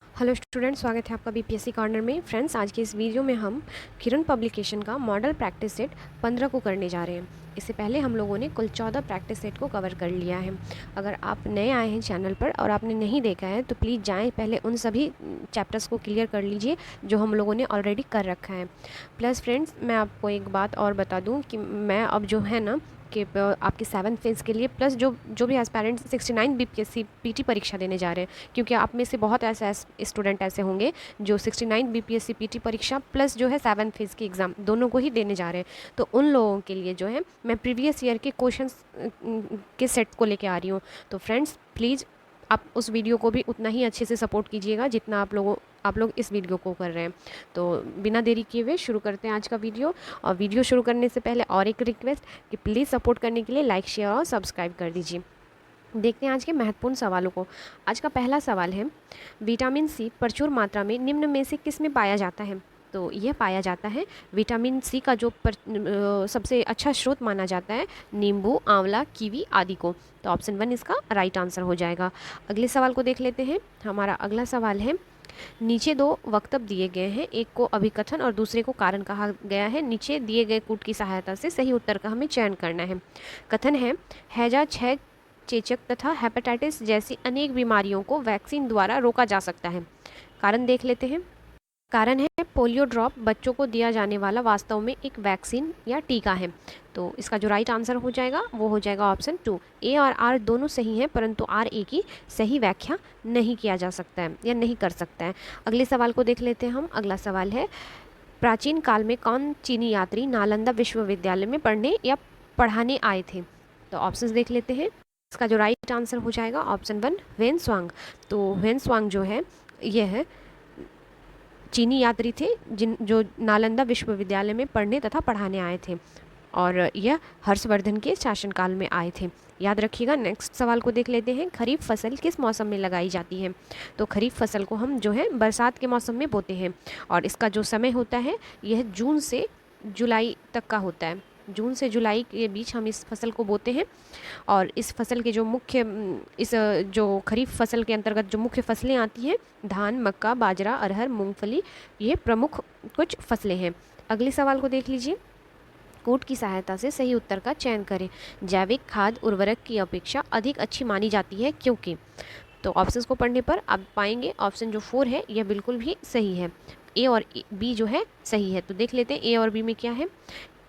Hello student, स्वागत है आपका बीपीएससी कॉर्नर में। फ्रेंड्स, आज के इस वीडियो में हम किरण पब्लिकेशन का मॉडल प्रैक्टिस सेट 15 को करने जा रहे हैं। इससे पहले हम लोगों ने कुल 14 प्रैक्टिस सेट को कवर कर लिया है। अगर आप नए आए हैं चैनल पर और आपने नहीं देखा है तो प्लीज़ जाएं, पहले उन सभी चैप्टर्स को क्लियर कर लीजिए जो हम लोगों ने ऑलरेडी कर रखा है। प्लस फ्रेंड्स, मैं आपको एक बात और बता दूं कि मैं अब जो है ना कि आपकी 7th फेज़ के लिए प्लस जो भी एस्पायरेंट्स 69 बीपीएससी पीटी परीक्षा देने जा रहे हैं, क्योंकि आप में से बहुत ऐसे स्टूडेंट ऐसे होंगे जो 69 बीपीएससी पीटी परीक्षा प्लस जो है 7th फेज़ की एग्ज़ाम दोनों को ही देने जा रहे हैं। तो उन लोगों के लिए जो है मैं प्रीवियस ईयर के क्वेश्चंस के सेट को लेके आ रही हूँ। तो फ्रेंड्स प्लीज़ आप उस वीडियो को भी उतना ही अच्छे से सपोर्ट कीजिएगा जितना आप लोग इस वीडियो को कर रहे हैं। तो बिना देरी किए हुए शुरू करते हैं आज का वीडियो। और वीडियो शुरू करने से पहले और एक रिक्वेस्ट कि प्लीज़ सपोर्ट करने के लिए लाइक, शेयर और सब्सक्राइब कर दीजिए। देखते हैं आज के महत्वपूर्ण सवालों को। आज का पहला सवाल है, विटामिन सी प्रचुर मात्रा में निम्न में से किस में पाया जाता है? तो यह पाया जाता है विटामिन सी का जो सबसे अच्छा स्रोत माना जाता है नींबू, आंवला, कीवी आदि को। तो ऑप्शन 1 इसका राइट आंसर हो जाएगा। अगले सवाल को देख लेते हैं। हमारा अगला सवाल है, नीचे दो वक्तव्य दिए गए हैं, एक को अभिकथन और दूसरे को कारण कहा गया है। नीचे दिए गए कूट की सहायता से सही उत्तर का हमें चयन करना है। कथन है, हैजा 6 चेचक तथा हेपेटाइटिस जैसी अनेक बीमारियों को वैक्सीन द्वारा रोका जा सकता है। कारण देख लेते हैं। कारण है, पोलियो ड्रॉप बच्चों को दिया जाने वाला वास्तव में एक वैक्सीन या टीका है। तो इसका जो राइट आंसर हो जाएगा वो हो जाएगा ऑप्शन 2। ए और आर दोनों सही हैं, परंतु आर ए की सही व्याख्या नहीं किया जा सकता है या नहीं कर सकता है। अगले सवाल को देख लेते हैं हम। अगला सवाल है, प्राचीन काल में कौन चीनी यात्री नालंदा विश्वविद्यालय में पढ़ने या पढ़ाने आए थे? तो ऑप्शंस देख लेते हैं। इसका जो राइट आंसर हो जाएगा ऑप्शन 1 ह्वेन-त्सांग। तो ह्वेन-त्सांग जो है यह चीनी यात्री थे जो नालंदा विश्वविद्यालय में पढ़ने तथा पढ़ाने आए थे और यह हर्षवर्धन के शासनकाल में आए थे। याद रखिएगा। नेक्स्ट सवाल को देख लेते हैं। खरीफ फसल किस मौसम में लगाई जाती है? तो खरीफ फसल को हम जो है बरसात के मौसम में बोते हैं और इसका जो समय होता है यह जून से जुलाई तक का होता है। जून से जुलाई के बीच हम इस फसल को बोते हैं और इस फसल के जो खरीफ फसल के अंतर्गत जो मुख्य फसलें आती हैं, धान, मक्का, बाजरा, अरहर, मूंगफली, ये प्रमुख कुछ फसलें हैं। अगले सवाल को देख लीजिए। कूट की सहायता से सही उत्तर का चयन करें। जैविक खाद उर्वरक की अपेक्षा अधिक अच्छी मानी जाती है क्योंकि? तो ऑप्शंस को पढ़ने पर आप पाएंगे ऑप्शन जो 4 है यह बिल्कुल भी सही है। ए और बी जो है सही है। तो देख लेते हैं ए और बी में क्या है।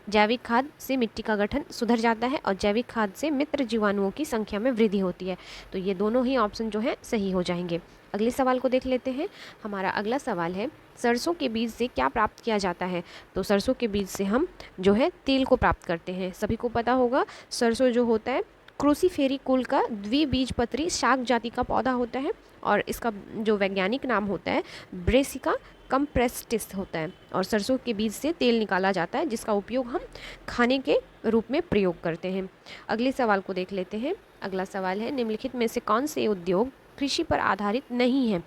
जैविक खाद से मिट्टी का गठन सुधर जाता है और जैविक खाद से मित्र जीवाणुओं की संख्या में वृद्धि होती है। तो ये दोनों ही ऑप्शन जो है सही हो जाएंगे। अगले सवाल को देख लेते हैं। हमारा अगला सवाल है, सरसों के बीज से क्या प्राप्त किया जाता है? तो सरसों के बीज से हम जो है तेल को प्राप्त करते हैं। सभी को पता होगा सरसों जो होता है क्रूसीफेरी कुल का द्विबीजपत्री शाक जाति का पौधा होता है और इसका जो वैज्ञानिक नाम होता है ब्रेसिका कंप्रेस्टिस होता है और सरसों के बीज से तेल निकाला जाता है जिसका उपयोग हम खाने के रूप में प्रयोग करते हैं। अगले सवाल को देख लेते हैं। अगला सवाल है, निम्नलिखित में से कौन से उद्योग कृषि पर आधारित नहीं है?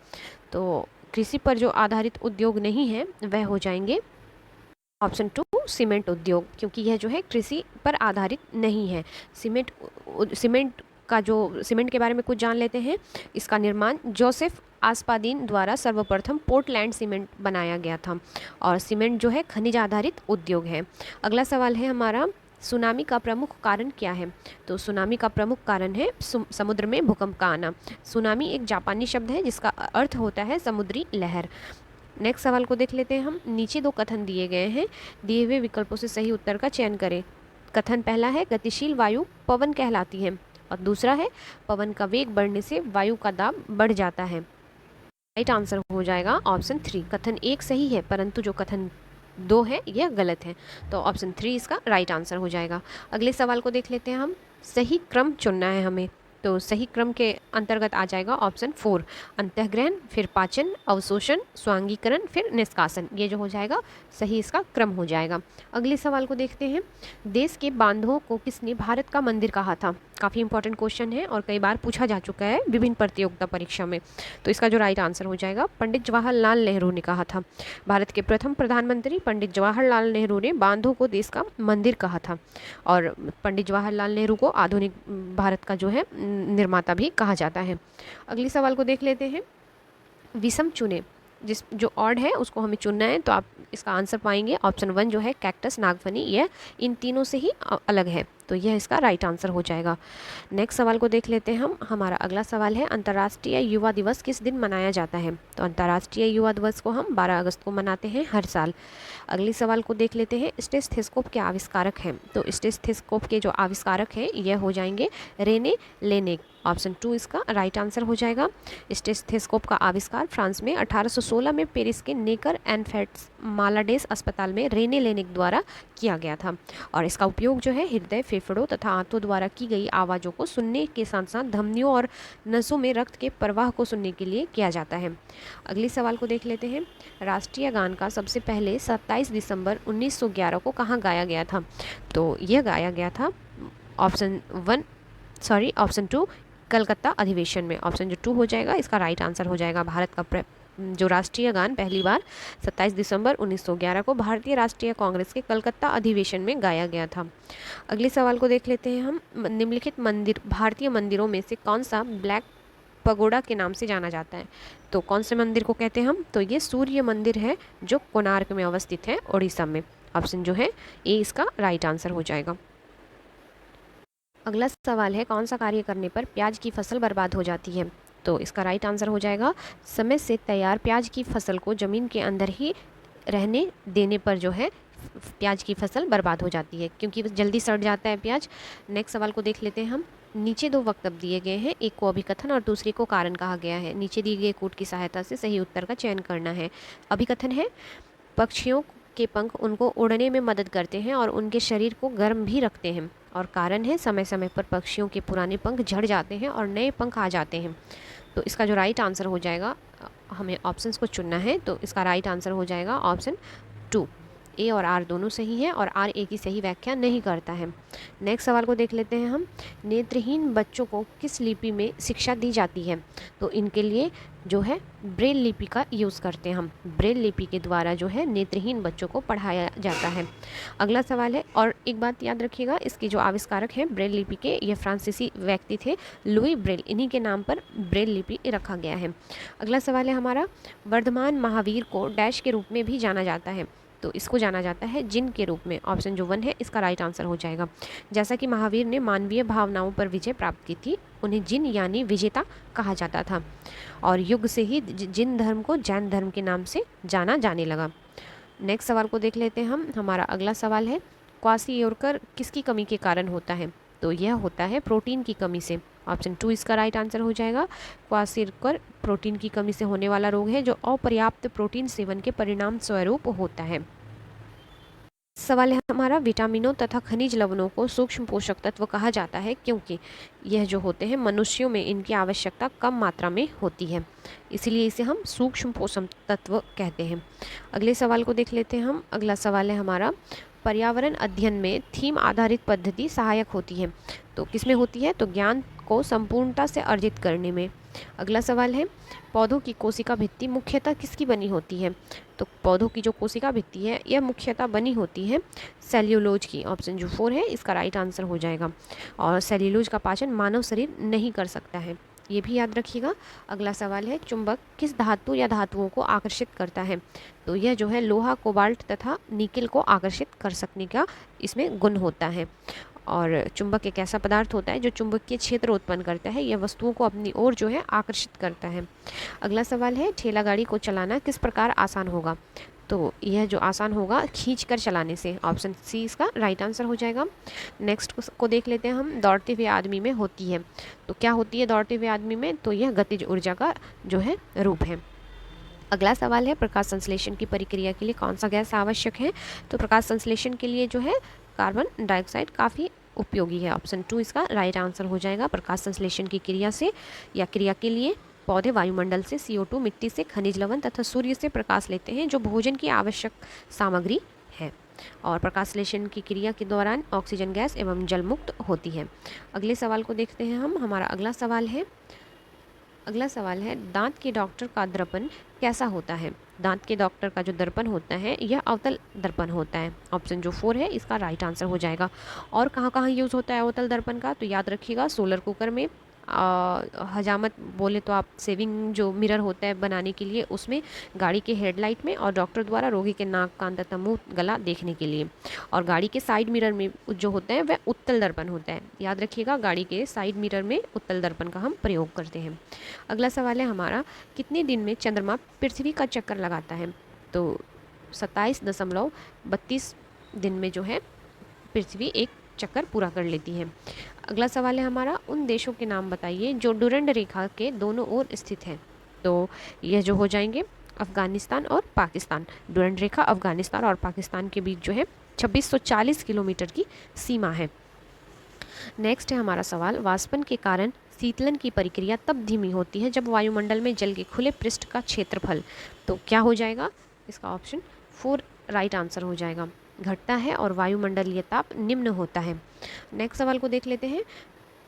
तो कृषि पर जो आधारित उद्योग नहीं है वह हो जाएंगे ऑप्शन 2 सीमेंट उद्योग, क्योंकि यह जो है कृषि पर आधारित नहीं है। सीमेंट के बारे में कुछ जान लेते हैं। इसका निर्माण जोसेफ आस्पादीन द्वारा सर्वप्रथम पोर्टलैंड सीमेंट बनाया गया था और सीमेंट जो है खनिज आधारित उद्योग है। अगला सवाल है हमारा, सुनामी का प्रमुख कारण क्या है? तो सुनामी का प्रमुख कारण है समुद्र में भूकंप का आना। सुनामी एक जापानी शब्द है जिसका अर्थ होता है समुद्री लहर। नेक्स्ट सवाल को देख लेते हैं हम। नीचे दो कथन दिए गए हैं, दिए हुए विकल्पों से सही उत्तर का चयन करें। कथन पहला है, गतिशील वायु पवन कहलाती है और दूसरा है, पवन का वेग बढ़ने से वायु का दाब बढ़ जाता है। राइट आंसर हो जाएगा ऑप्शन 3। कथन 1 सही है परंतु जो कथन 2 है यह गलत है। तो ऑप्शन 3 इसका राइट आंसर हो जाएगा। अगले सवाल को देख लेते हैं हम। सही क्रम चुनना है हमें। तो सही क्रम के अंतर्गत आ जाएगा ऑप्शन 4, अंतःग्रहण, फिर पाचन, अवशोषण, स्वांगीकरण, फिर निष्कासन। ये जो हो जाएगा सही इसका क्रम हो जाएगा। अगले सवाल को देखते हैं। देश के बांधवों को किसने भारत का मंदिर कहा था? काफ़ी इंपॉर्टेंट क्वेश्चन है और कई बार पूछा जा चुका है विभिन्न प्रतियोगिता परीक्षा में। तो इसका जो राइट आंसर हो जाएगा, पंडित जवाहरलाल नेहरू ने कहा था। भारत के प्रथम प्रधानमंत्री पंडित जवाहरलाल नेहरू ने बांधों को देश का मंदिर कहा था और पंडित जवाहरलाल नेहरू को आधुनिक भारत का जो है निर्माता भी कहा जाता है। अगले सवाल को देख लेते हैं। विषम चुने, जिस जो ऑड है उसको हमें चुनना है, तो आप इसका आंसर पाएंगे ऑप्शन 1 जो है कैक्टस नागफनी, यह इन तीनों से ही अलग है, तो यह इसका राइट आंसर हो जाएगा। नेक्स्ट सवाल को देख लेते हैं हम। हमारा अगला सवाल है, अंतर्राष्ट्रीय युवा दिवस किस दिन मनाया जाता है? तो अंतर्राष्ट्रीय युवा दिवस को हम 12 अगस्त को मनाते हैं हर साल। अगले सवाल को देख लेते हैं, स्टेथोस्कोप के आविष्कारक हैं? तो स्टेथोस्कोप के जो आविष्कारक हैं यह हो जाएंगे रेने लेनेक, ऑप्शन 2 इसका राइट आंसर हो जाएगा। स्टेथोस्कोप का आविष्कार फ्रांस में 1816 में पेरिस के नेकर एंड फेट्स मालाडेस अस्पताल में रेने लेनेक द्वारा किया गया था और इसका उपयोग जो है हृदय, फेफड़ों तथा आंतों द्वारा की गई आवाज़ों को सुनने के साथ साथ धमनियों और नसों में रक्त के प्रवाह को सुनने के लिए किया जाता है। अगले सवाल को देख लेते हैं। राष्ट्रीय गान का सबसे पहले 27 दिसंबर 1911 को कहाँ गाया गया था? तो यह गाया गया था ऑप्शन 2 कलकत्ता अधिवेशन में। ऑप्शन जो 2 हो जाएगा इसका राइट आंसर हो जाएगा। भारत का जो राष्ट्रीय गान पहली बार 27 दिसंबर 1911 को भारतीय राष्ट्रीय कांग्रेस के कलकत्ता अधिवेशन में गाया गया था। अगले सवाल को देख लेते हैं हम। निम्नलिखित मंदिर भारतीय मंदिरों में से कौन सा ब्लैक पगोडा के नाम से जाना जाता है? तो कौन से मंदिर को कहते हैं हम? तो ये सूर्य मंदिर है जो कोणार्क में अवस्थित है उड़ीसा में। ऑप्शन जो है ए इसका राइट आंसर हो जाएगा। अगला सवाल है, कौन सा कार्य करने पर प्याज की फसल बर्बाद हो जाती है? तो इसका राइट आंसर हो जाएगा, समय से तैयार प्याज की फसल को ज़मीन के अंदर ही रहने देने पर जो है प्याज की फसल बर्बाद हो जाती है, क्योंकि जल्दी सड़ जाता है प्याज। नेक्स्ट सवाल को देख लेते हैं हम। नीचे 2 वक्तव्य दिए गए हैं, एक को अभिकथन और दूसरे को कारण कहा गया है। नीचे दिए गए कूट की सहायता से सही उत्तर का चयन करना है। अभिकथन है, पक्षियों के पंख उनको उड़ने में मदद करते हैं और उनके शरीर को गर्म भी रखते हैं। और कारण है, समय समय पर पक्षियों के पुराने पंख झड़ जाते हैं और नए पंख आ जाते हैं। तो इसका जो राइट आंसर हो जाएगा, हमें ऑप्शंस को चुनना है, तो इसका राइट आंसर हो जाएगा ऑप्शन 2। ए और आर दोनों सही हैं और आर ए की सही व्याख्या नहीं करता है। नेक्स्ट सवाल को देख लेते हैं हम। नेत्रहीन बच्चों को किस लिपि में शिक्षा दी जाती है? तो इनके लिए जो है ब्रेल लिपि का यूज़ करते हैं हम। ब्रेल लिपि के द्वारा जो है नेत्रहीन बच्चों को पढ़ाया जाता है। अगला सवाल है, और एक बात याद रखिएगा, इसके जो आविष्कारक हैं ब्रेल लिपि के, ये फ्रांसीसी व्यक्ति थे, लुई ब्रेल, इन्हीं के नाम पर ब्रेल लिपि रखा गया है। अगला सवाल है हमारा, वर्धमान महावीर को डैश के रूप में भी जाना जाता है? तो इसको जाना जाता है जिन के रूप में। ऑप्शन जो 1 है इसका राइट आंसर हो जाएगा। जैसा कि महावीर ने मानवीय भावनाओं पर विजय प्राप्त की थी, उन्हें जिन यानी विजेता कहा जाता था और युग से ही जिन धर्म को जैन धर्म के नाम से जाना जाने लगा। नेक्स्ट सवाल को देख लेते हैं हम। हमारा अगला सवाल है, क्वासियोरकर किसकी कमी के कारण होता है? तो यह होता है प्रोटीन की कमी से। ऑप्शन 2 इसका राइट आंसर हो जाएगा। क्वासियोरकर प्रोटीन की कमी से होने वाला रोग है जो अपर्याप्त प्रोटीन सेवन के परिणाम स्वरूप होता है। सवाल है हमारा, विटामिनों तथा खनिज लवणों को सूक्ष्म पोषक तत्व कहा जाता है क्योंकि यह जो होते हैं मनुष्यों में इनकी आवश्यकता कम मात्रा में होती है, इसलिए इसे हम सूक्ष्म पोषक तत्व कहते हैं। अगले सवाल को देख लेते हैं हम। अगला सवाल है हमारा, पर्यावरण अध्ययन में थीम आधारित पद्धति सहायक होती है? तो किसमें होती है? तो ज्ञान को संपूर्णता से अर्जित करने में। अगला सवाल है, पौधों की कोशिका भित्ति मुख्यतः किसकी बनी होती है? तो पौधों की जो कोशिका भित्ति है यह मुख्यतः बनी होती है सेल्यूलोज की। ऑप्शन जो 4 है इसका राइट आंसर हो जाएगा। और सेल्यूलोज का पाचन मानव शरीर नहीं कर सकता है, ये भी याद रखिएगा। अगला सवाल है, चुंबक किस धातु या धातुओं को आकर्षित करता है? तो यह जो है लोहा, कोबाल्ट तथा निकेल को आकर्षित कर सकने का इसमें गुण होता है। और चुंबक एक ऐसा पदार्थ होता है जो चुंबकीय क्षेत्र उत्पन्न करता है, यह वस्तुओं को अपनी ओर जो है आकर्षित करता है। अगला सवाल है, ठेला गाड़ी को चलाना किस प्रकार आसान होगा? तो यह जो आसान होगा खींचकर चलाने से। ऑप्शन सी इसका राइट आंसर हो जाएगा। नेक्स्ट को देख लेते हैं हम। दौड़ते हुए आदमी में होती है, तो क्या होती है दौड़ते हुए आदमी में? तो यह गतिज ऊर्जा का जो है रूप है। अगला सवाल है, प्रकाश संश्लेषण की प्रक्रिया के लिए कौन सा गैस आवश्यक है? तो प्रकाश संश्लेषण के लिए जो है कार्बन डाइऑक्साइड काफ़ी उपयोगी है। ऑप्शन 2 इसका राइट आंसर हो जाएगा। प्रकाश संश्लेषण की क्रिया से या क्रिया के लिए पौधे वायुमंडल से CO2, मिट्टी से खनिज लवण तथा सूर्य से प्रकाश लेते हैं जो भोजन की आवश्यक सामग्री है। और प्रकाशलेशन की क्रिया के दौरान ऑक्सीजन गैस एवं जल मुक्त होती है। अगले सवाल को देखते हैं हम। हमारा अगला सवाल है दांत के डॉक्टर का दर्पण कैसा होता है। दांत के डॉक्टर का जो दर्पण होता है यह अवतल दर्पण होता है। ऑप्शन जो 4 है इसका राइट आंसर हो जाएगा। और कहाँ कहाँ यूज़ होता है अवतल दर्पण का, तो याद रखिएगा सोलर कुकर में, हजामत बोले तो आप सेविंग जो मिरर होता है बनाने के लिए उसमें, गाड़ी के हेडलाइट में, और डॉक्टर द्वारा रोगी के नाक कान तथा मुंह गला देखने के लिए। और गाड़ी के साइड मिरर में जो होता है वह उत्तल दर्पण होता है। याद रखिएगा गाड़ी के साइड मिरर में उत्तल दर्पण का हम प्रयोग करते हैं। अगला सवाल है हमारा, कितने दिन में चंद्रमा पृथ्वी का चक्कर लगाता है। तो 27.32 दिन में जो है पृथ्वी एक चक्कर पूरा कर लेती है। अगला सवाल है हमारा, उन देशों के नाम बताइए जो डुरंड रेखा के दोनों ओर स्थित हैं। तो यह जो हो जाएंगे अफगानिस्तान और पाकिस्तान। डुरंड रेखा अफगानिस्तान और पाकिस्तान के बीच जो है 2640 किलोमीटर की सीमा है। नेक्स्ट है हमारा सवाल, वाष्पन के कारण शीतलन की प्रक्रिया तब धीमी होती है जब वायुमंडल में जल के खुले पृष्ठ का क्षेत्रफल, तो क्या हो जाएगा इसका ऑप्शन 4 राइट आंसर हो जाएगा, घटता है और वायुमंडलीय ताप निम्न होता है। नेक्स्ट सवाल को देख लेते हैं,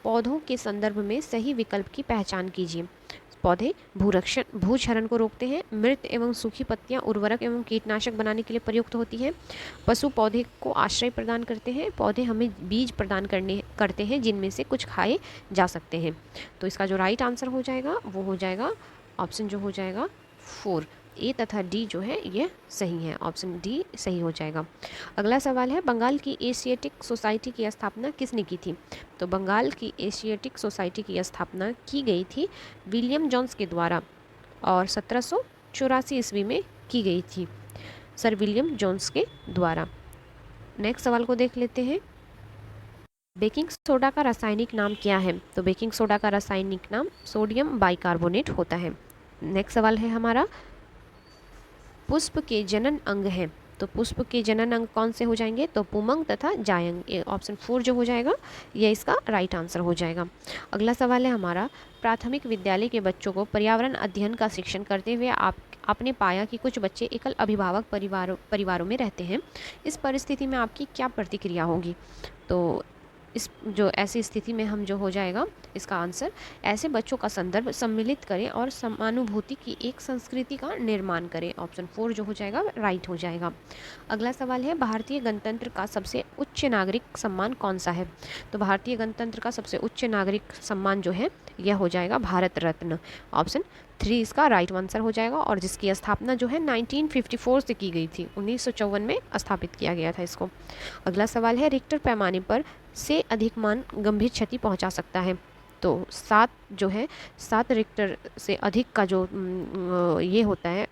पौधों के संदर्भ में सही विकल्प की पहचान कीजिए। पौधे भूक्षरण को रोकते हैं। मृत एवं सूखी पत्तियां उर्वरक एवं कीटनाशक बनाने के लिए प्रयुक्त होती हैं। पशु पौधे को आश्रय प्रदान करते हैं। पौधे हमें बीज प्रदान करते हैं जिनमें से कुछ खाए जा सकते हैं। तो इसका जो राइट आंसर हो जाएगा वो हो जाएगा ऑप्शन जो हो जाएगा 4, ए तथा डी जो है ये सही है, ऑप्शन डी सही हो जाएगा। अगला सवाल है, बंगाल की एशियाटिक सोसाइटी की स्थापना किसने की थी। तो बंगाल की एशियाटिक सोसाइटी की स्थापना की गई थी विलियम जोन्स के द्वारा और 1784 ईस्वी में की गई थी, सर विलियम जोन्स के द्वारा। नेक्स्ट सवाल को देख लेते हैं, बेकिंग सोडा का रासायनिक नाम क्या है। तो बेकिंग सोडा का रासायनिक नाम सोडियम बाइकार्बोनेट होता है। नेक्स्ट सवाल है हमारा, पुष्प के जनन अंग हैं। तो पुष्प के जनन अंग कौन से हो जाएंगे, तो पुमंग तथा जायंग। ऑप्शन 4 जो हो जाएगा यह इसका राइट आंसर हो जाएगा। अगला सवाल है हमारा, प्राथमिक विद्यालय के बच्चों को पर्यावरण अध्ययन का शिक्षण करते हुए आपने पाया कि कुछ बच्चे एकल अभिभावक परिवारों में रहते हैं। इस परिस्थिति में आपकी क्या प्रतिक्रिया होगी। तो इस जो ऐसी स्थिति में हम जो हो जाएगा इसका आंसर, ऐसे बच्चों का संदर्भ सम्मिलित करें और समानुभूति की एक संस्कृति का निर्माण करें। ऑप्शन 4 जो हो जाएगा राइट हो जाएगा। अगला सवाल है, भारतीय गणतंत्र का सबसे उच्च नागरिक सम्मान कौन सा है। तो भारतीय गणतंत्र का सबसे उच्च नागरिक सम्मान जो है यह हो जाएगा भारत रत्न। ऑप्शन 3 इसका राइट आंसर हो जाएगा, और जिसकी स्थापना जो है 1954 से की गई थी, 1954 में स्थापित किया गया था इसको। अगला सवाल है, रिक्टर पैमाने पर से अधिक मान गंभीर क्षति पहुंचा सकता है। तो 7 जो है 7 रिक्टर से अधिक का जो ये होता है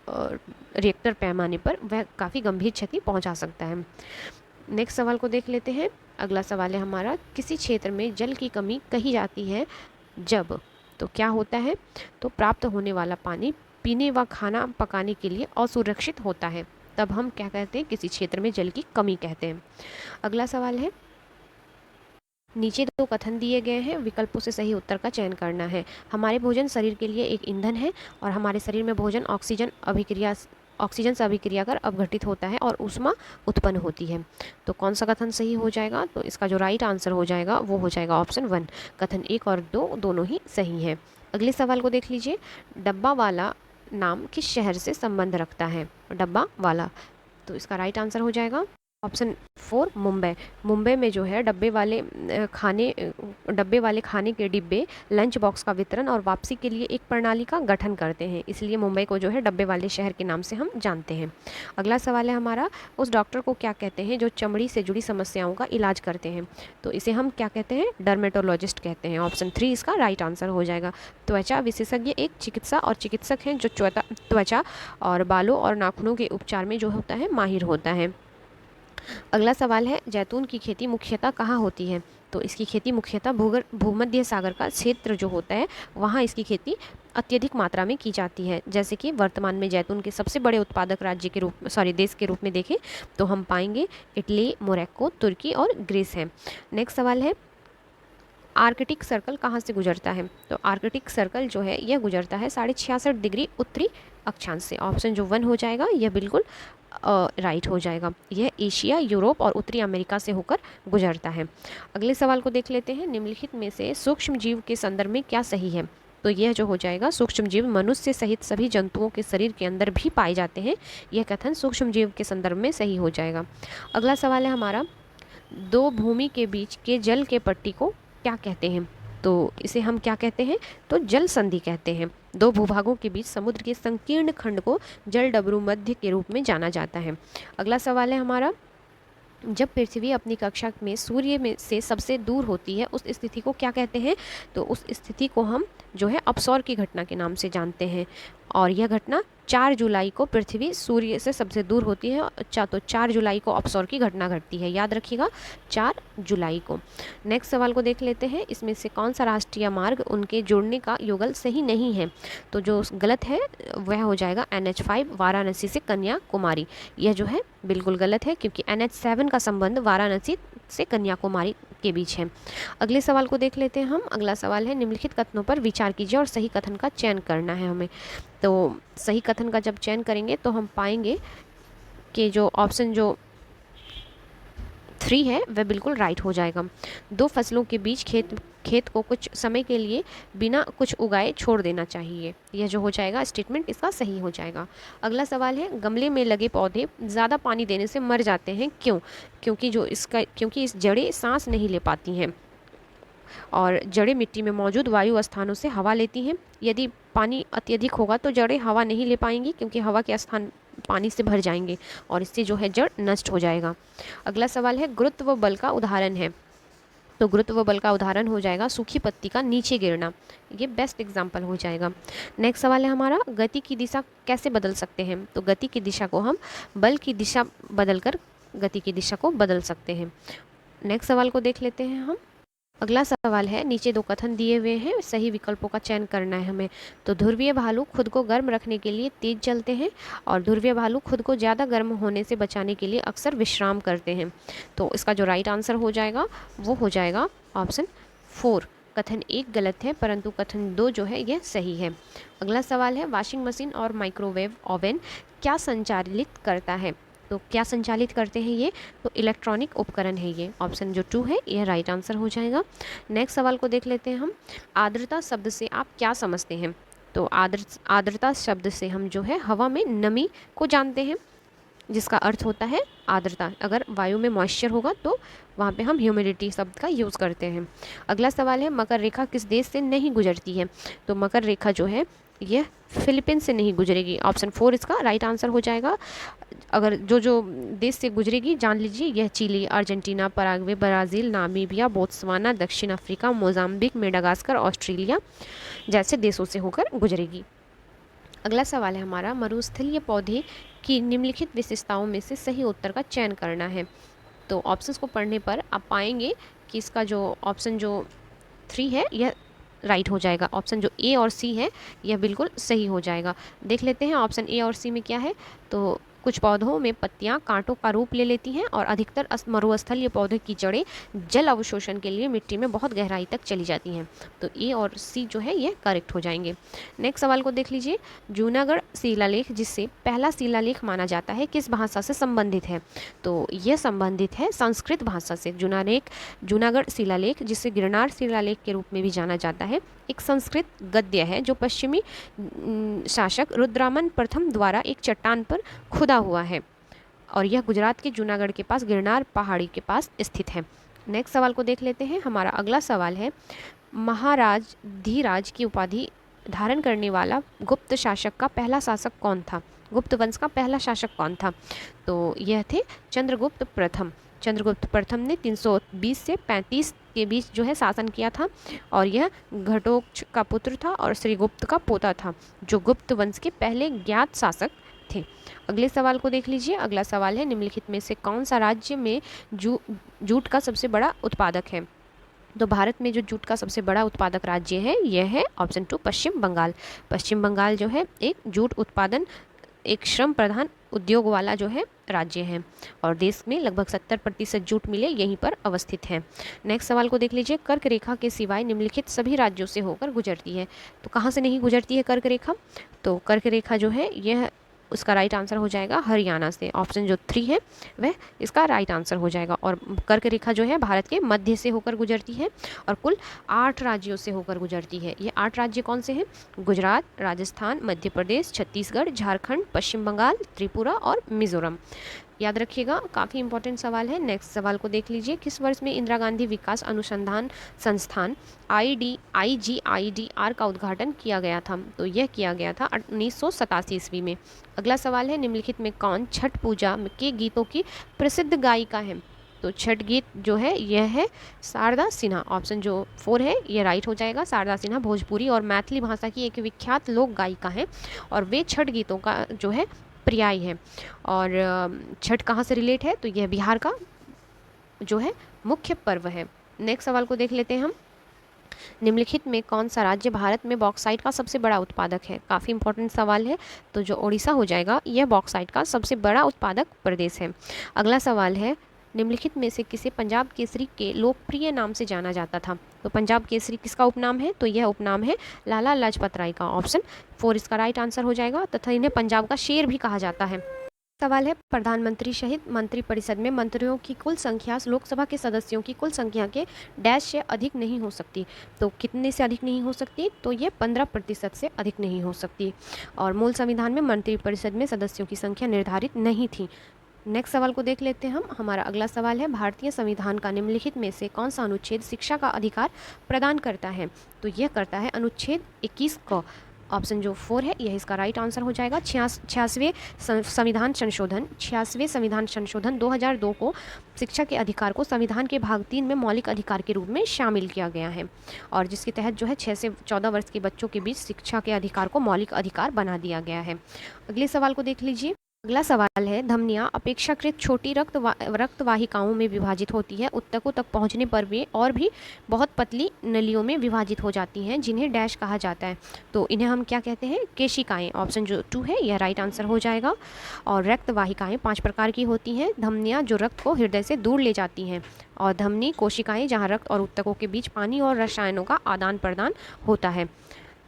रिक्टर पैमाने पर, वह काफ़ी गंभीर क्षति पहुंचा सकता है। नेक्स्ट सवाल को देख लेते हैं। अगला सवाल है हमारा, किसी क्षेत्र में जल की कमी कही जाती है जब, तो क्या होता है, तो प्राप्त होने वाला पानी पीने व खाना पकाने के लिए असुरक्षित होता है, तब हम क्या कहते हैं, किसी क्षेत्र में जल की कमी कहते हैं। अगला सवाल है, नीचे 2 कथन दिए गए हैं, विकल्पों से सही उत्तर का चयन करना है। हमारे भोजन शरीर के लिए एक ईंधन है और हमारे शरीर में भोजन ऑक्सीजन से अभिक्रिया कर अपघटित होता है और ऊष्मा उत्पन्न होती है। तो कौन सा कथन सही हो जाएगा, तो इसका जो राइट आंसर हो जाएगा वो हो जाएगा ऑप्शन 1। कथन 1 और 2 दोनों ही सही हैं। अगले सवाल को देख लीजिए, डब्बा वाला नाम किस शहर से संबंध रखता है। डब्बा वाला, तो इसका राइट आंसर हो जाएगा ऑप्शन 4 मुंबई। मुंबई में जो है डब्बे वाले खाने के डिब्बे लंच बॉक्स का वितरण और वापसी के लिए एक प्रणाली का गठन करते हैं, इसलिए मुंबई को जो है डब्बे वाले शहर के नाम से हम जानते हैं। अगला सवाल है हमारा, उस डॉक्टर को क्या कहते हैं जो चमड़ी से जुड़ी समस्याओं का इलाज करते हैं। तो इसे हम क्या कहते हैं, डर्मेटोलॉजिस्ट कहते हैं। ऑप्शन 3 इसका राइट आंसर हो जाएगा। त्वचा विशेषज्ञ एक चिकित्सक हैं जो त्वचा और बालों और नाखूनों के उपचार में जो होता है माहिर होता है। अगला सवाल है, जैतून की खेती मुख्यतः कहाँ होती है। तो इसकी खेती मुख्यतः भूमध्य सागर का क्षेत्र जो होता है वहाँ इसकी खेती अत्यधिक मात्रा में की जाती है। जैसे कि वर्तमान में जैतून के सबसे बड़े उत्पादक देश के रूप में देखें तो हम पाएंगे इटली, मोरक्को, तुर्की और ग्रीस हैं। नेक्स्ट सवाल है, आर्कटिक सर्कल कहाँ से गुजरता है। तो आर्कटिक सर्कल जो है यह गुजरता है 66.5 डिग्री उत्तरी अक्षांश से। ऑप्शन जो 1 हो जाएगा यह बिल्कुल राइट हो जाएगा। यह एशिया, यूरोप और उत्तरी अमेरिका से होकर गुजरता है। अगले सवाल को देख लेते हैं, निम्नलिखित में से सूक्ष्म जीव के संदर्भ में क्या सही है? तो यह जो हो जाएगा, सूक्ष्म जीव मनुष्य सहित सभी जंतुओं के शरीर के अंदर भी पाए जाते हैं। यह कथन सूक्ष्म जीव के संदर्भ में सही हो जाएगा। अगला सवाल है हमारा, दो भूमि के बीच के जल के पट्टी को क्या कहते हैं? तो इसे हम क्या कहते हैं? तो जल संधि कहते हैं। दो भूभागों के बीच समुद्र के संकीर्ण खंड को जल डबरू मध्य के रूप में जाना जाता है। अगला सवाल है हमारा, जब पृथ्वी अपनी कक्षा में सूर्य में से सबसे दूर होती है उस स्थिति को क्या कहते हैं? तो उस स्थिति को हम जो है अपसौर की घटना के नाम से जानते हैं। और यह घटना 4 जुलाई को पृथ्वी सूर्य से सबसे दूर होती है। तो 4 जुलाई को अपसौर की घटना घटती है, याद रखिएगा 4 जुलाई को। नेक्स्ट सवाल को देख लेते हैं, इसमें से कौन सा राष्ट्रीय मार्ग उनके जुड़ने का युगल सही नहीं है? तो जो गलत है वह हो जाएगा NH5 वाराणसी से कन्याकुमारी। यह जो है बिल्कुल गलत है, क्योंकि NH7 का संबंध वाराणसी से कन्याकुमारी के बीच है। अगले सवाल को देख लेते हैं हम। अगला सवाल है, निम्नलिखित कथनों पर विचार कीजिए और सही कथन का चयन करना है हमें। तो सही कथन का जब चयन करेंगे तो हम पाएंगे कि जो ऑप्शन जो 3 है वह बिल्कुल राइट हो जाएगा। दो फसलों के बीच खेत को कुछ समय के लिए बिना कुछ उगाए छोड़ देना चाहिए। यह जो हो जाएगा स्टेटमेंट इसका सही हो जाएगा। अगला सवाल है, गमले में लगे पौधे ज़्यादा पानी देने से मर जाते हैं, क्यों? क्योंकि इस जड़ें सांस नहीं ले पाती हैं और जड़ें मिट्टी में मौजूद वायु स्थानों से हवा लेती हैं। यदि पानी अत्यधिक होगा तो जड़ें हवा नहीं ले पाएंगी, क्योंकि हवा के स्थान पानी से भर जाएंगे और इससे जो है जड़ नष्ट हो जाएगा। अगला सवाल है, गुरुत्व बल का उदाहरण है। तो गुरुत्व बल का उदाहरण हो जाएगा सूखी पत्ती का नीचे गिरना। ये बेस्ट एग्जाम्पल हो जाएगा। नेक्स्ट सवाल है हमारा, गति की दिशा कैसे बदल सकते हैं? तो गति की दिशा को हम बल की दिशा बदलकर गति की दिशा को बदल सकते हैं। नेक्स्ट सवाल को देख लेते हैं हम। अगला सवाल है, नीचे दो कथन दिए हुए हैं, सही विकल्पों का चयन करना है हमें। तो ध्रुवीय भालू खुद को गर्म रखने के लिए तेज चलते हैं और ध्रुवीय भालू खुद को ज़्यादा गर्म होने से बचाने के लिए अक्सर विश्राम करते हैं। तो इसका जो राइट आंसर हो जाएगा वो हो जाएगा ऑप्शन 4। कथन 1 गलत है, परंतु कथन 2 जो है यह सही है। अगला सवाल है, वॉशिंग मशीन और माइक्रोवेव ओवन क्या संचालित करता है? तो क्या संचालित करते हैं ये? तो इलेक्ट्रॉनिक उपकरण है ये। ऑप्शन जो 2 है यह राइट आंसर हो जाएगा। नेक्स्ट सवाल को देख लेते हैं हम। आर्द्रता शब्द से आप क्या समझते हैं? तो आर्द्रता शब्द से हम जो है हवा में नमी को जानते हैं, जिसका अर्थ होता है आर्द्रता। अगर वायु में मॉइस्चर होगा तो वहाँ पे हम ह्यूमिडिटी शब्द का यूज़ करते हैं। अगला सवाल है, मकर रेखा किस देश से नहीं गुजरती है? तो मकर रेखा जो है यह फिलीपींस से नहीं गुजरेगी। ऑप्शन 4 इसका राइट आंसर हो जाएगा। अगर जो देश से गुजरेगी जान लीजिए, यह Chile, Argentina, Paraguay, Brazil, Namibia, Botswana, दक्षिण अफ्रीका, मोजाम्बिक, मेडागास्कर, ऑस्ट्रेलिया जैसे देशों से होकर गुजरेगी। अगला सवाल है हमारा, मरुस्थलीय पौधे की निम्नलिखित विशेषताओं में से सही उत्तर का चयन करना है। तो ऑप्शंस को पढ़ने पर आप पाएंगे कि इसका जो ऑप्शन जो 3 है यह राइट हो जाएगा। ऑप्शन जो ए और सी है यह बिल्कुल सही हो जाएगा। देख लेते हैं ऑप्शन ए और सी में क्या है। तो कुछ पौधों में पत्तियां कांटों का रूप ले लेती हैं और अधिकतर मरुस्थलीय पौधे की जड़ें जल अवशोषण के लिए मिट्टी में बहुत गहराई तक चली जाती हैं। तो ए और सी जो है ये करेक्ट हो जाएंगे। नेक्स्ट सवाल को देख लीजिए। जूनागढ़ शिलालेख, जिससे पहला शिलालेख माना जाता है, किस भाषा से संबंधित है? तो यह संबंधित है संस्कृत भाषा से। जूनागढ़ शिलालेख, जिसे गिरनार शिलालेख के रूप में भी जाना जाता है, एक संस्कृत गद्य है जो पश्चिमी शासक रुद्रमन प्रथम द्वारा एक चट्टान पर खुदा हुआ है और यह गुजरात के जूनागढ़ के पास गिरनार पहाड़ी के पास स्थित है। नेक्स्ट सवाल को देख लेते हैं। हमारा अगला सवाल है, महाराज धीराज की उपाधि धारण करने वाला गुप्त शासक का पहला शासक कौन था? गुप्त वंश का पहला शासक कौन था? तो यह थे चंद्रगुप्त प्रथम। चंद्रगुप्त प्रथम ने 320 से 35 के बीच जो है शासन किया था और यह घटोत्कच का पुत्र था और श्रीगुप्त का पोता था, जो गुप्त वंश के पहले ज्ञात शासक थे। अगले सवाल को देख लीजिए। अगला सवाल है, निम्नलिखित में से कौन सा राज्य में जूट का सबसे बड़ा उत्पादक है? तो भारत में जो जूट का सबसे बड़ा उत्पादक राज्य है यह है ऑप्शन 2 पश्चिम बंगाल। पश्चिम बंगाल जो है एक जूट उत्पादन, एक श्रम प्रधान उद्योग वाला जो है राज्य है और देश में लगभग 70% जूट मिलें यहीं पर अवस्थित है। नेक्स्ट सवाल को देख लीजिए। कर्क रेखा के सिवाय निम्नलिखित सभी राज्यों से होकर गुजरती है। तो कहाँ से नहीं गुजरती है कर्क रेखा? तो कर्क रेखा जो है यह उसका राइट आंसर हो जाएगा हरियाणा से। ऑप्शन जो 3 है वह इसका राइट आंसर हो जाएगा। और कर्क रेखा जो है भारत के मध्य से होकर गुजरती है और कुल 8 राज्यों से होकर गुजरती है। ये 8 राज्य कौन से हैं? गुजरात, राजस्थान, मध्य प्रदेश, छत्तीसगढ़, झारखंड, पश्चिम बंगाल, त्रिपुरा और मिजोरम। याद रखिएगा, काफ़ी इंपॉर्टेंट सवाल है। नेक्स्ट सवाल को देख लीजिए। किस वर्ष में इंदिरा गांधी विकास अनुसंधान संस्थान IGIDR का उद्घाटन किया गया था? तो यह किया गया था 1987 ईस्वी में। अगला सवाल है, निम्नलिखित में कौन छठ पूजा के गीतों की प्रसिद्ध गायिका है? तो छठ गीत जो है यह है शारदा सिन्हा। ऑप्शन जो 4 है ये राइट हो जाएगा। शारदा सिन्हा भोजपुरी और मैथिली भाषा की एक विख्यात लोक गायिका है और वे छठ गीतों का जो है पर्याय है। और छठ कहाँ से रिलेट है? तो यह बिहार का जो है मुख्य पर्व है। नेक्स्ट सवाल को देख लेते हैं हम। निम्नलिखित में कौन सा राज्य भारत में बॉक्साइट का सबसे बड़ा उत्पादक है? काफ़ी इंपॉर्टेंट सवाल है। तो जो ओडिशा हो जाएगा यह बॉक्साइट का सबसे बड़ा उत्पादक प्रदेश है। अगला सवाल है, निम्नलिखित में से किसे पंजाब केसरी के लोकप्रिय नाम से जाना जाता था? तो पंजाब केसरी किसका उपनाम है? तो यह उपनाम है लाला लाजपत राय का। ऑप्शन 4 इसका राइट आंसर हो जाएगा तथा इन्हें पंजाब का शेर भी कहा जाता है। सवाल है, प्रधानमंत्री सहित मंत्रिपरिषद में मंत्रियों की कुल संख्या लोकसभा के सदस्यों की कुल संख्या के डैश से अधिक नहीं हो सकती। तो कितने से अधिक नहीं हो सकती? तो ये 15% से अधिक नहीं हो सकती। और मूल संविधान में मंत्रिपरिषद में सदस्यों की संख्या निर्धारित नहीं थी। नेक्स्ट सवाल को देख लेते हैं हम। हमारा अगला सवाल है, भारतीय संविधान का निम्नलिखित में से कौन सा अनुच्छेद शिक्षा का अधिकार प्रदान करता है? तो यह करता है अनुच्छेद 21 को। ऑप्शन जो 4 है यह इसका राइट आंसर हो जाएगा। 86वें संविधान संशोधन 2002 को शिक्षा के अधिकार को संविधान के भाग 3 में मौलिक अधिकार के रूप में शामिल किया गया है और जिसके तहत जो है 6 से 14 वर्ष के बच्चों के बीच शिक्षा के अधिकार को मौलिक अधिकार बना दिया गया है। अगले सवाल को देख लीजिए। अगला सवाल है, धमनियाँ अपेक्षाकृत छोटी रक्तवाहिकाओं में विभाजित होती है। ऊतकों तक पहुंचने पर वे और भी बहुत पतली नलियों में विभाजित हो जाती हैं जिन्हें डैश कहा जाता है। तो इन्हें हम क्या कहते हैं? केशिकाएं। ऑप्शन जो 2 है यह राइट आंसर हो जाएगा। और रक्तवाहिकाएं 5 प्रकार की होती हैं। धमनियाँ जो रक्त को हृदय से दूर ले जाती हैं और धमनी कोशिकाएँ जहाँ रक्त और ऊतकों के बीच पानी और रसायनों का आदान प्रदान होता है।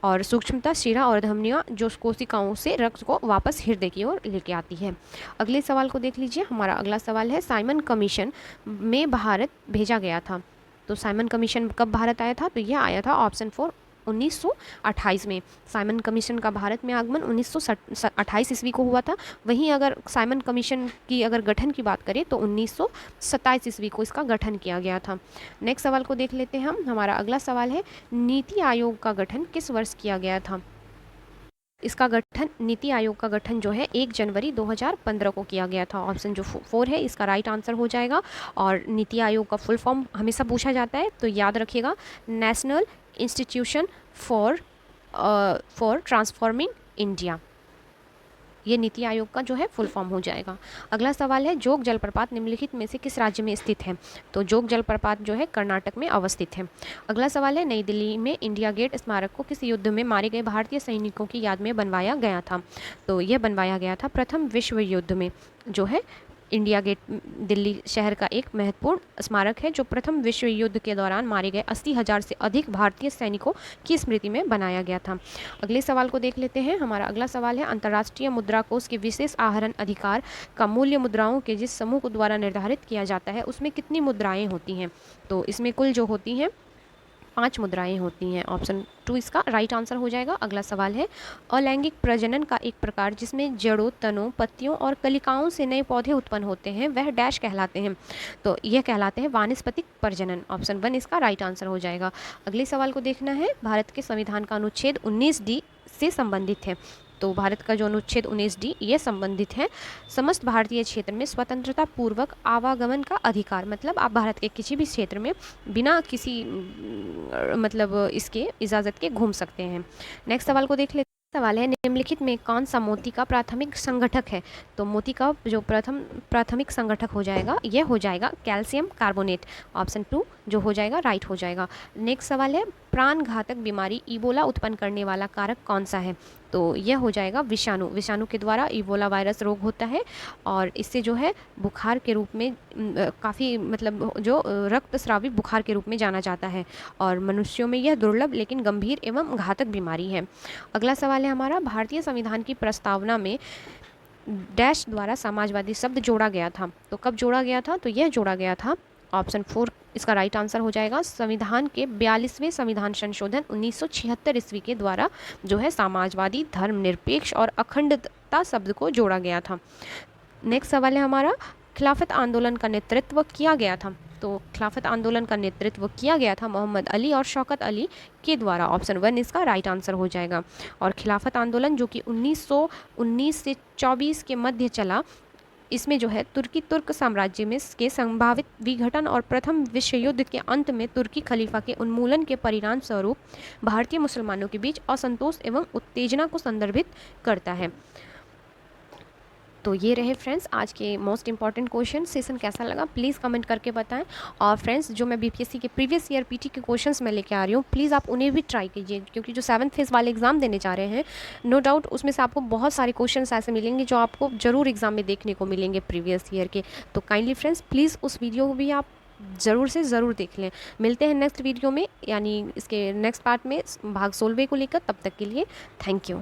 और सूक्ष्मता शिरा और धमनियाँ जो कोशिकाओं से रक्त को वापस हृदय की ओर लेके आती है। अगले सवाल को देख लीजिए। हमारा अगला सवाल है, साइमन कमीशन में भारत भेजा गया था। तो साइमन कमीशन कब भारत आया था? तो यह आया था ऑप्शन 4 1928 में। साइमन कमीशन का भारत में आगमन 1928 ईस्वी को हुआ था। वहीं अगर साइमन कमीशन की अगर गठन की बात करें तो 1927 ईस्वी को इसका गठन किया गया था। नेक्स्ट सवाल को देख लेते हैं हम। हमारा अगला सवाल है, नीति आयोग का गठन किस वर्ष किया गया था? इसका गठन नीति आयोग का गठन जो है 1 जनवरी 2015 को किया गया था। ऑप्शन जो 4 है इसका राइट आंसर हो जाएगा। और नीति आयोग का फुल फॉर्म हमेशा पूछा जाता है तो याद रखिएगा, national institution for transforming India. ये नीति आयोग का जो है फुल फॉर्म हो जाएगा। अगला सवाल है, जोग जलप्रपात निम्नलिखित में से किस राज्य में स्थित है? तो जोग जलप्रपात जो है कर्नाटक में अवस्थित है। अगला सवाल है, नई दिल्ली में इंडिया गेट स्मारक को किस युद्ध में मारे गए भारतीय सैनिकों की याद में बनवाया गया था? तो यह बनवाया गया था प्रथम विश्व युद्ध में। जो है इंडिया गेट दिल्ली शहर का एक महत्वपूर्ण स्मारक है जो प्रथम विश्व युद्ध के दौरान मारे गए 80,000 से अधिक भारतीय सैनिकों की स्मृति में बनाया गया था। अगले सवाल को देख लेते हैं। हमारा अगला सवाल है, अंतर्राष्ट्रीय मुद्रा कोष के विशेष आहरण अधिकार का मूल्य मुद्राओं के जिस समूह को द्वारा निर्धारित किया जाता है उसमें कितनी मुद्राएं होती हैं? तो इसमें कुल जो होती हैं 5 मुद्राएं होती हैं। ऑप्शन 2 इसका राइट आंसर हो जाएगा। अगला सवाल है, अलैंगिक प्रजनन का एक प्रकार जिसमें जड़ों, तनों, पत्तियों और कलिकाओं से नए पौधे उत्पन्न होते हैं वह डैश कहलाते हैं? तो यह कहलाते हैं वानस्पतिक प्रजनन। ऑप्शन 1 इसका राइट आंसर हो जाएगा। अगले सवाल को देखना है, भारत के संविधान का अनुच्छेद 19D से संबंधित है। तो भारत का जो अनुच्छेद 19D ये संबंधित है समस्त भारतीय क्षेत्र में स्वतंत्रता पूर्वक आवागमन का अधिकार। मतलब आप भारत के किसी भी क्षेत्र में बिना किसी मतलब इसके इजाज़त के घूम सकते हैं। नेक्स्ट सवाल को देख लेते हैं। सवाल है, निम्नलिखित में कौन सा मोती का प्राथमिक संगठक है? तो मोती का जो प्राथमिक संगठक हो जाएगा यह हो जाएगा कैल्शियम कार्बोनेट। ऑप्शन 2 जो हो जाएगा राइट हो जाएगा। नेक्स्ट सवाल है, प्राणघातक बीमारी इबोला उत्पन्न करने वाला कारक कौन सा है? तो यह हो जाएगा विषाणु। विषाणु के द्वारा इबोला वायरस रोग होता है और इससे जो है बुखार के रूप में काफ़ी मतलब जो रक्तस्रावी बुखार के रूप में जाना जाता है और मनुष्यों में यह दुर्लभ लेकिन गंभीर एवं घातक बीमारी है। अगला सवाल है हमारा, भारतीय संविधान की प्रस्तावना में डैश द्वारा समाजवादी शब्द जोड़ा गया था। तो कब जोड़ा गया था? तो यह जोड़ा गया था, ऑप्शन 4 इसका राइट आंसर हो जाएगा, संविधान के 42वें संविधान संशोधन 1976 ईस्वी के द्वारा जो है समाजवादी, धर्मनिरपेक्ष और अखंडता शब्द को जोड़ा गया था। नेक्स्ट सवाल है हमारा, खिलाफत आंदोलन का नेतृत्व किया गया था। तो खिलाफत आंदोलन का नेतृत्व किया गया था मोहम्मद अली और शौकत अली के द्वारा, ऑप्शन 1 इसका राइट आंसर हो जाएगा। और खिलाफत आंदोलन जो कि 1919 से 24 के मध्य चला, इसमें जो है तुर्क साम्राज्य में के संभावित विघटन और प्रथम विश्व युद्ध के अंत में तुर्की खलीफा के उन्मूलन के परिणाम स्वरूप भारतीय मुसलमानों के बीच असंतोष एवं उत्तेजना को संदर्भित करता है। तो ये रहे फ्रेंड्स आज के मोस्ट इंपॉर्टेंट क्वेश्चन। सेशन कैसा लगा प्लीज़ कमेंट करके बताएं। और फ्रेंड्स जो मैं बीपीएससी के प्रीवियस ईयर पीटी के क्वेश्चंस मैं लेके आ रही हूँ, प्लीज़ आप उन्हें भी ट्राई कीजिए, क्योंकि जो 7th फेज़ वाले एग्जाम देने जा रहे हैं, नो डाउट उसमें से आपको बहुत सारे क्वेश्चन ऐसे मिलेंगे जो आपको ज़रूर एग्जाम में देखने को मिलेंगे प्रीवियस ईयर के। तो काइंडली फ्रेंड्स प्लीज़ उस वीडियो को भी आप ज़रूर से ज़रूर देख लें। मिलते हैं नेक्स्ट वीडियो में, यानी इसके नेक्स्ट पार्ट में भाग 16 को लेकर। तब तक के लिए थैंक यू।